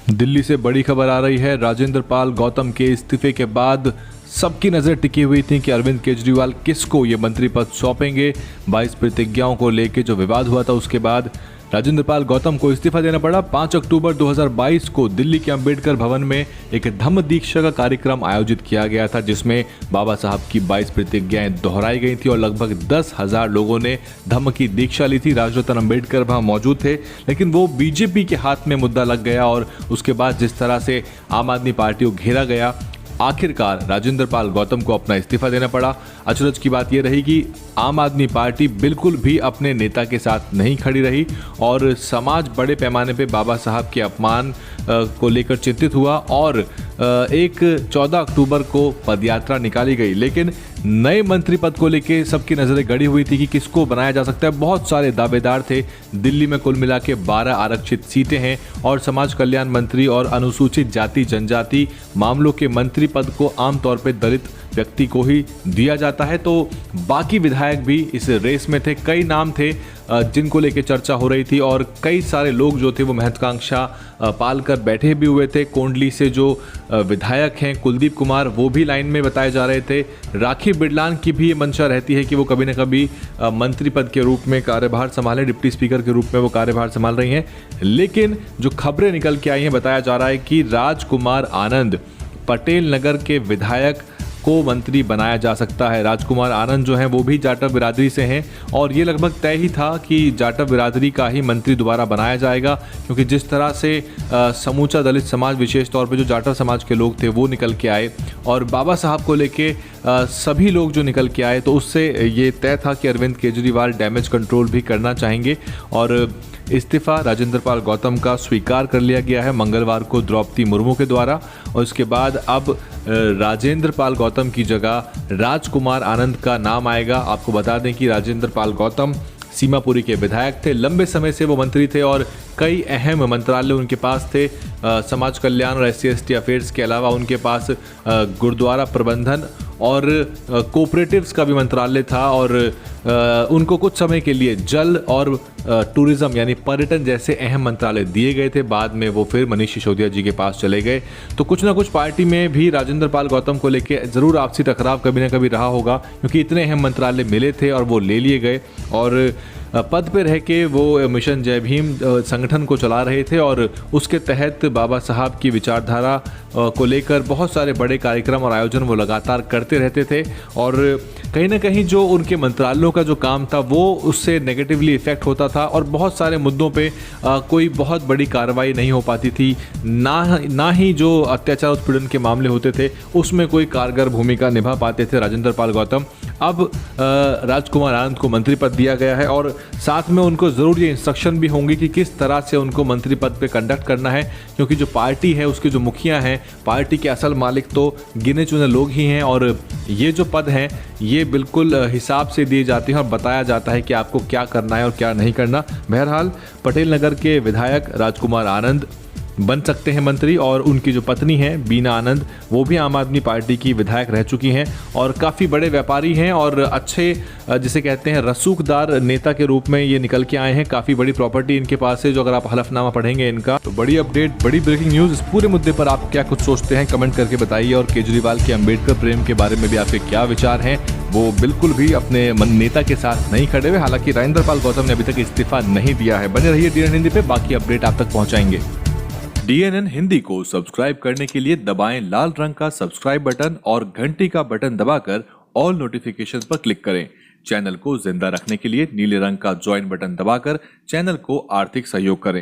दिल्ली से बड़ी खबर आ रही है। राजेंद्र पाल गौतम के इस्तीफे के बाद सबकी नजर टिकी हुई थी कि अरविंद केजरीवाल किसको ये मंत्री पद सौंपेंगे। 22 प्रतिज्ञाओं को लेकर जो विवाद हुआ था उसके बाद राजेंद्र पाल गौतम को इस्तीफा देना पड़ा। 5 अक्टूबर 2022 को दिल्ली के अंबेडकर भवन में एक धम्म दीक्षा का कार्यक्रम आयोजित किया गया था, जिसमें बाबा साहब की 22 प्रतिज्ञाएं दोहराई गई थी और लगभग 10,000 लोगों ने धम्म की दीक्षा ली थी। राजरत्न अंबेडकर वहां मौजूद थे, लेकिन वो बीजेपी के हाथ में मुद्दा लग गया और उसके बाद जिस तरह से आम आदमी पार्टी को घेरा गया, आखिरकार राजेंद्र पाल गौतम को अपना इस्तीफा देना पड़ा। अचरज की बात यह रही कि आम आदमी पार्टी बिल्कुल भी अपने नेता के साथ नहीं खड़ी रही और समाज बड़े पैमाने पे बाबा साहब के अपमान को लेकर चिंतित हुआ और एक 14 अक्टूबर को पदयात्रा निकाली गई। लेकिन नए मंत्री पद को लेकर सबकी नजरें गड़ी हुई थी कि किसको बनाया जा सकता है। बहुत सारे दावेदार थे। दिल्ली में कुल मिला के 12 आरक्षित सीटें हैं और समाज कल्याण मंत्री और अनुसूचित जाति जनजाति मामलों के मंत्री पद को आमतौर पर दलित व्यक्ति को ही दिया जाता है। तो बाकी विधायक भी इस रेस में थे। कई नाम थे जिनको लेकर चर्चा हो रही थी और कई सारे लोग जो थे वो महत्वाकांक्षा पाल कर बैठे भी हुए थे। कोंडली से जो विधायक हैं कुलदीप कुमार, वो भी लाइन में बताए जा रहे थे। राखी बिरलान की भी ये मंशा रहती है कि वो कभी न कभी मंत्री पद के रूप में कार्यभार संभालें, डिप्टी स्पीकर के रूप में वो कार्यभार संभाल रही हैं। लेकिन जो खबरें निकल के आई हैं, बताया जा रहा है कि राजकुमार आनंद पटेल नगर के विधायक को मंत्री बनाया जा सकता है। राजकुमार आनंद जो हैं वो भी जाटव बिरादरी से हैं और ये लगभग तय ही था कि जाटव बिरादरी का ही मंत्री दोबारा बनाया जाएगा, क्योंकि जिस तरह से समूचा दलित समाज, विशेष तौर पे जो जाटव समाज के लोग थे वो निकल के आए और बाबा साहब को लेके सभी लोग जो निकल के आए, तो उससे ये तय था कि अरविंद केजरीवाल डैमेज कंट्रोल भी करना चाहेंगे और इस्तीफा राजेंद्र पाल गौतम का स्वीकार कर लिया गया है मंगलवार को द्रौपदी मुर्मू के द्वारा। और इसके बाद अब राजेंद्र पाल गौतम की जगह राजकुमार आनंद का नाम आएगा। आपको बता दें कि राजेंद्र पाल गौतम सीमापुरी के विधायक थे। लंबे समय से वो मंत्री थे और कई अहम मंत्रालय उनके पास थे। समाज कल्याण और SC/ST अफेयर्स के अलावा उनके पास गुरुद्वारा प्रबंधन और कोऑपरेटिव्स का भी मंत्रालय था और उनको कुछ समय के लिए जल और टूरिज्म यानी पर्यटन जैसे अहम मंत्रालय दिए गए थे। बाद में वो फिर मनीष सिसोदिया जी के पास चले गए। तो कुछ ना कुछ पार्टी में भी राजेंद्र पाल गौतम को लेके जरूर आपसी टकराव कभी ना कभी रहा होगा, क्योंकि इतने अहम मंत्रालय मिले थे और वो ले लिए गए और पद पे रह के वो मिशन जय भीम संगठन को चला रहे थे और उसके तहत बाबा साहब की विचारधारा को लेकर बहुत सारे बड़े कार्यक्रम और आयोजन वो लगातार करते रहते थे और कहीं ना कहीं जो उनके मंत्रालयों का जो काम था वो उससे नेगेटिवली इफेक्ट होता था और बहुत सारे मुद्दों पे कोई बहुत बड़ी कार्रवाई नहीं हो पाती थी। ना ही जो अत्याचार उत्पीड़न के मामले होते थे उसमें कोई कारगर भूमिका निभा पाते थे राजेंद्र पाल गौतम। अब राजकुमार आनंद को मंत्री पद दिया गया है और साथ में उनको ज़रूर ये इंस्ट्रक्शन भी होंगी कि किस तरह से उनको मंत्री पद पे कंडक्ट करना है, क्योंकि जो पार्टी है उसके जो मुखिया हैं, पार्टी के असल मालिक तो गिने चुने लोग ही हैं और ये जो पद हैं ये बिल्कुल हिसाब से दिए जाते हैं और बताया जाता है कि आपको क्या करना है और क्या नहीं करना। बहरहाल पटेल नगर के विधायक राजकुमार आनंद बन सकते हैं मंत्री और उनकी जो पत्नी है बीना आनंद, वो भी आम आदमी पार्टी की विधायक रह चुकी हैं और काफ़ी बड़े व्यापारी हैं और अच्छे जिसे कहते हैं रसूखदार नेता के रूप में ये निकल के आए हैं। काफ़ी बड़ी प्रॉपर्टी इनके पास है, जो अगर आप हलफनामा पढ़ेंगे इनका। तो बड़ी अपडेट, बड़ी ब्रेकिंग न्यूज़। इस पूरे मुद्दे पर आप क्या कुछ सोचते हैं कमेंट करके बताइए और केजरीवाल के अम्बेडकर प्रेम के बारे में भी आपके क्या विचार हैं। वो बिल्कुल भी अपने नेता के साथ नहीं खड़े हुए। हालांकि राजेंद्र पाल गौतम ने अभी तक इस्तीफा नहीं दिया है। बने रहिए DNN हिंदी पे, बाकी अपडेट आप तक पहुंचाएंगे। DNN हिंदी को सब्सक्राइब करने के लिए दबाएं लाल रंग का सब्सक्राइब बटन और घंटी का बटन दबाकर ऑल नोटिफिकेशंस पर क्लिक करें। चैनल को जिंदा रखने के लिए नीले रंग का ज्वाइन बटन दबाकर चैनल को आर्थिक सहयोग करें।